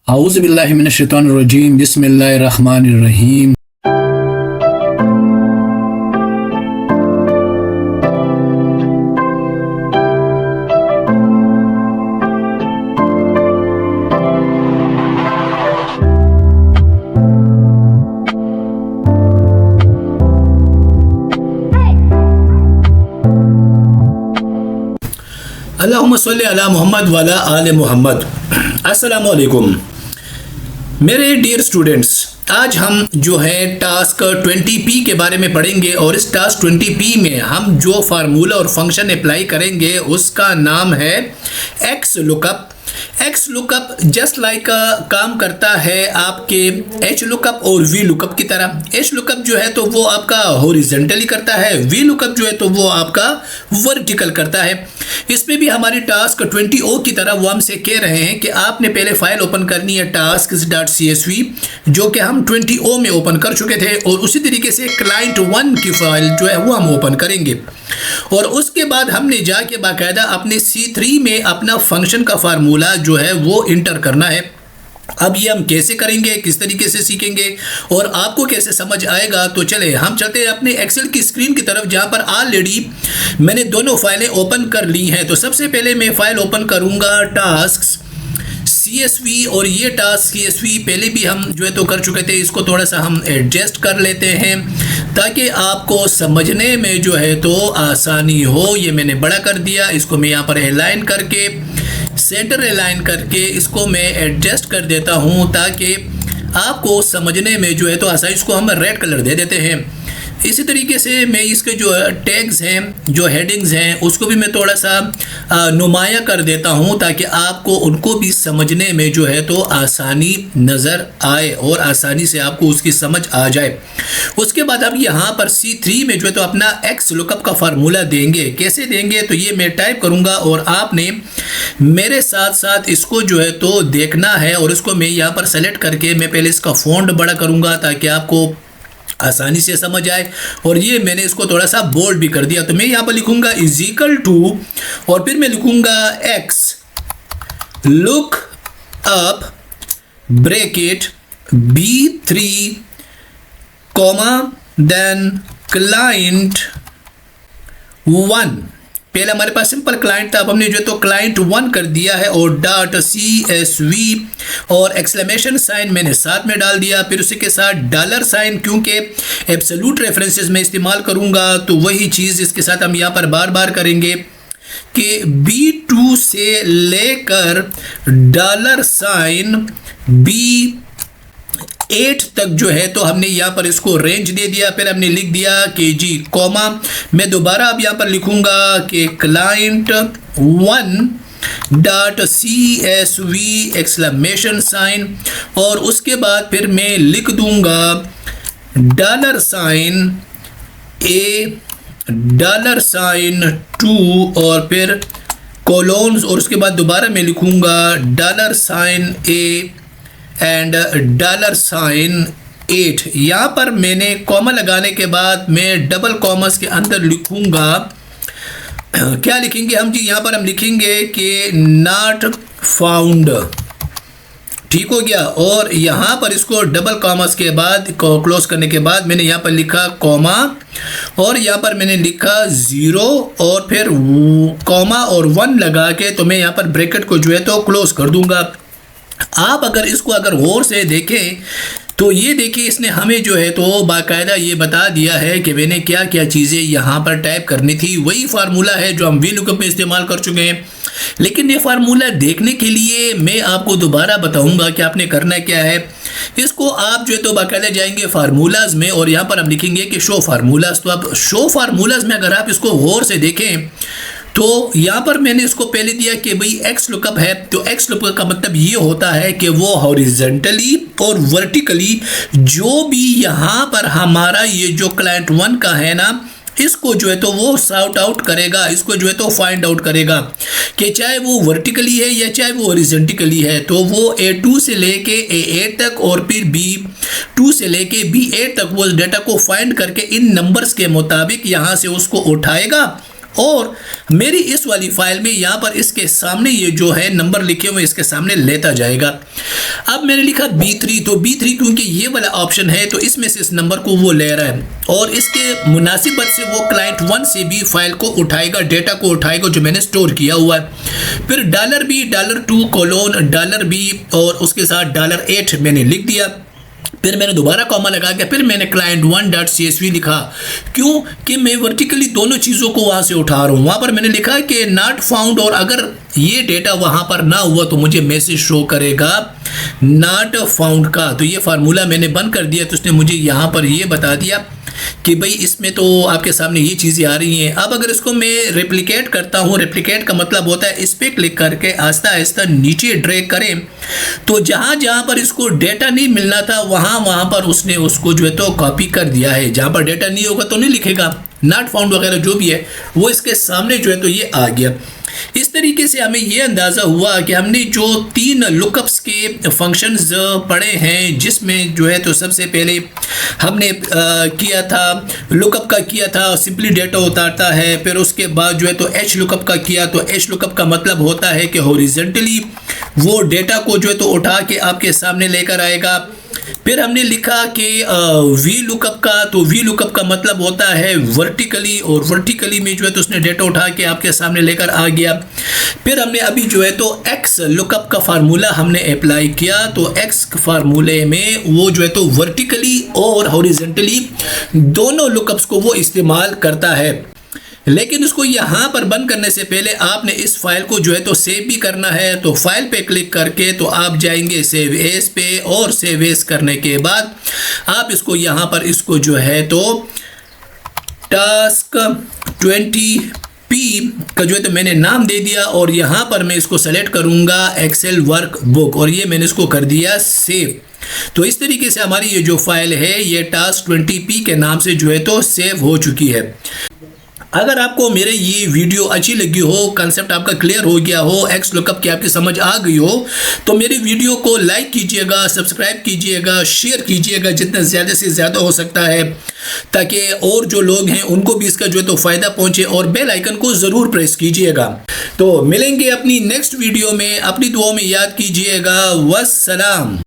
औज़ुबिल्लाहि मिनश्शैतानिर्रजीम बिस्मिल्लाहिर्रहमानिर्रहीम। अल्लाहुम्मा सल्ली अला मोहम्मद व अला आले मोहम्मद। अस्सलामु अलैकुम मेरे डियर स्टूडेंट्स, आज हम जो है टास्क 20P के बारे में पढ़ेंगे और इस टास्क 20P में हम जो फार्मूला और फंक्शन अप्लाई करेंगे उसका नाम है x lookup. X lookup just like काम करता है आपके एच लुकअप और वी लुकअप की तरह। एच लुकअप जो है तो वो आपका हॉरिजॉन्टली करता है, वी लुकअप जो है तो वो आपका वर्टिकल करता है। इसमें भी हमारी टास्क 20O की तरह वो हमसे कह रहे हैं कि आपने पहले फाइल ओपन करनी है tasks.csv, जो कि हम 20O में ओपन कर चुके थे, और उसी तरीके से क्लाइंट 1 की फाइल जो है वो हम ओपन करेंगे और उसके बाद हमने जाके बाकायदा अपने C3 में अपना फंक्शन का फार्मूला जो है वो इंटर करना है। अब ये हम कैसे करेंगे, किस तरीके से सीखेंगे और आपको कैसे समझ आएगा, तो चले हम चलते हैं अपने एक्सेल की स्क्रीन की तरफ, जहां पर ऑलरेडी मैंने दोनों फाइलें ओपन कर ली हैं। तो सबसे पहले मैं फाइल ओपन करूंगा टास्क CSV, और ये टास्क CSV पहले भी हम जो है तो कर चुके थे। इसको थोड़ा सा हम एडजस्ट कर लेते हैं ताकि आपको समझने में जो है तो आसानी हो। ये मैंने बड़ा कर दिया, इसको मैं यहाँ पर अलाइन करके सेंटर अलाइन करके इसको मैं एडजस्ट कर देता हूँ ताकि आपको समझने में जो है तो आसानी। इसको हम रेड कलर दे देते हैं। इसी तरीके से मैं इसके जो टैग्स हैं, जो हेडिंग्स हैं, उसको भी मैं थोड़ा सा नुमाया कर देता हूं ताकि आपको उनको भी समझने में जो है तो आसानी नज़र आए और आसानी से आपको उसकी समझ आ जाए। उसके बाद हम यहाँ पर C3 में जो है तो अपना एक्स लुकअप का फार्मूला देंगे। कैसे देंगे तो ये मैं टाइप करूँगा और आपने मेरे साथ साथ इसको जो है तो देखना है। और इसको मैं यहाँ पर सेलेक्ट करके मैं पहले इसका फ़ॉन्ट बड़ा करूँगा ताकि आपको आसानी से समझ आए, और ये मैंने इसको थोड़ा सा बोल्ड भी कर दिया। तो मैं यहाँ पर लिखूंगा इज इक्वल टू, और फिर मैं लिखूंगा X lookup bracket B3 comma then client 1। पहले हमारे पास सिंपल क्लाइंट था, अब हमने जो है तो क्लाइंट 1 कर दिया है, और डॉट CSV और एक्सक्लेमेशन साइन मैंने साथ में डाल दिया। फिर उसी के साथ डॉलर साइन, क्योंकि एब्सोल्यूट रेफरेंसेस में इस्तेमाल करूंगा तो वही चीज़ इसके साथ हम यहाँ पर बार बार करेंगे कि B2 से लेकर डॉलर साइन B8 तक जो है तो हमने यहाँ पर इसको रेंज दे दिया। फिर हमने लिख दिया कि जी कॉमा, मैं दोबारा अब यहाँ पर लिखूंगा कि client 1 dot CSV exclamation sign, और उसके बाद फिर मैं लिख दूंगा dollar sign A dollar sign 2 और फिर कोलोन्स, और उसके बाद दोबारा मैं लिखूंगा dollar sign A and dollar sign 8। यहाँ पर मैंने कॉमा लगाने के बाद मैं डबल कॉमर्स के अंदर लिखूंगा, क्या लिखेंगे हम जी, यहाँ पर हम लिखेंगे कि नॉट फाउंड। ठीक हो गया। और यहाँ पर इसको डबल कॉमर्स के बाद क्लोज करने के बाद मैंने यहाँ पर लिखा कॉमा, और यहाँ पर मैंने लिखा 0 और फिर कॉमा और 1 लगा के, तो मैं यहाँ पर ब्रैकेट को जो है तो क्लोज कर दूंगा। आप अगर इसको अगर गौर से देखें तो ये देखिए, इसने हमें जो है तो बाकायदा ये बता दिया है कि मैंने क्या क्या चीज़ें यहाँ पर टाइप करनी थी। वही फार्मूला है जो हम वी लुकअप में इस्तेमाल कर चुके हैं, लेकिन ये फार्मूला देखने के लिए मैं आपको दोबारा बताऊंगा कि आपने करना क्या है। इसको आप जो है तो बाकायदा जाएंगे फार्मूलाज में, और यहाँ पर हम लिखेंगे कि शो फार्मूलाज। तो अब शो फार्मूलाज में अगर आप इसको गौर से देखें तो यहाँ पर मैंने इसको पहले दिया कि भाई एक्स लुकअप है, तो एक्स लुकअप का मतलब ये होता है कि वो हॉरिजॉन्टली और वर्टिकली जो भी यहाँ पर हमारा ये जो क्लाइंट 1 का है ना, इसको जो है तो वो सॉर्ट आउट करेगा, इसको जो है तो फाइंड आउट करेगा कि चाहे वो वर्टिकली है या चाहे वो हॉरिजॉन्टली है। तो वो A2 से लेके A8 तक और फिर B2 से लेके B8 तक वो डेटा को फाइंड करके इन नंबर्स के मुताबिक यहाँ से उसको उठाएगा और मेरी इस वाली फाइल में यहाँ पर इसके सामने ये जो है नंबर लिखे हुए इसके सामने लेता जाएगा। अब मैंने लिखा B3, तो B3 क्योंकि ये वाला ऑप्शन है तो इसमें से इस नंबर को वो ले रहा है और इसके मुनासिबत से वो क्लाइंट 1 से भी फाइल को उठाएगा, डेटा को उठाएगा जो मैंने स्टोर किया हुआ है। फिर $B $2 $B और उसके साथ $8 मैंने लिख दिया। फिर मैंने दोबारा कॉमा लगा के फिर मैंने client1.csv लिखा, क्यों कि मैं वर्टिकली दोनों चीज़ों को वहाँ से उठा रहा हूँ। वहाँ पर मैंने लिखा कि नॉट फाउंड, और अगर ये डेटा वहाँ पर ना हुआ तो मुझे मैसेज शो करेगा नॉट फाउंड का। तो ये फार्मूला मैंने बंद कर दिया, तो उसने मुझे यहाँ पर ये बता दिया कि भाई इसमें तो आपके सामने ये चीज़ें आ रही हैं। अब अगर इसको मैं रेप्लिकेट करता हूँ, रेप्लिकेट का मतलब होता है इस पर क्लिक करके आहिस्ता आहिस्ता नीचे ड्रैग करें, तो जहाँ जहाँ पर इसको डेटा नहीं मिलना था वहाँ पर उसने उसको जो है तो कॉपी कर दिया है। जहाँ पर डेटा नहीं होगा तो नहीं लिखेगा, नॉट फाउंड वगैरह जो भी है वो इसके सामने जो है तो ये आ गया। इस तरीके से हमें ये अंदाज़ा हुआ कि हमने जो 3 लुकअप्स के फंक्शंस पढ़े हैं, जिसमें जो है तो सबसे पहले हमने किया था लुकअप का किया था, सिंपली डेटा उतारता है। फिर उसके बाद जो है तो एच लुकअप का किया, तो एच लुकअप का मतलब होता है कि हॉरिजॉन्टली वो डेटा को जो है तो उठा के आपके सामने लेकर आएगा। फिर हमने लिखा कि वी लुकअप का, तो वी लुकअप का मतलब होता है वर्टिकली, और वर्टिकली में जो है तो उसने डेटा उठा के आपके सामने लेकर आ गया। फिर हमने अभी जो है तो एक्स लुकअप का फार्मूला हमने अप्लाई किया, तो एक्स फार्मूले में वो जो है तो वर्टिकली और हॉरिजॉन्टली दोनों लुकअप्स को वो इस्तेमाल करता है। लेकिन उसको यहाँ पर बंद करने से पहले आपने इस फाइल को जो है तो सेव भी करना है। तो फाइल पे क्लिक करके तो आप जाएंगे सेव एज पे, और सेव एज करने के बाद आप इसको यहाँ पर इसको जो है तो टास्क 20P का जो है तो मैंने नाम दे दिया, और यहाँ पर मैं इसको सेलेक्ट करूँगा एक्सेल वर्कबुक, और ये मैंने इसको कर दिया सेव। तो इस तरीके से हमारी ये जो फाइल है ये टास्क 20P के नाम से जो है तो सेव हो चुकी है। अगर आपको मेरे ये वीडियो अच्छी लगी हो, कंसेप्ट आपका क्लियर हो गया हो, एक्स लुकअप की आपकी समझ आ गई हो, तो मेरी वीडियो को लाइक कीजिएगा, सब्सक्राइब कीजिएगा, शेयर कीजिएगा जितना ज़्यादा से ज़्यादा हो सकता है, ताकि और जो लोग हैं उनको भी इसका जो है तो फ़ायदा पहुँचे, और बेल आइकन को ज़रूर प्रेस कीजिएगा। तो मिलेंगे अपनी नेक्स्ट वीडियो में, अपनी दुआओं में याद कीजिएगा। वस्सलाम।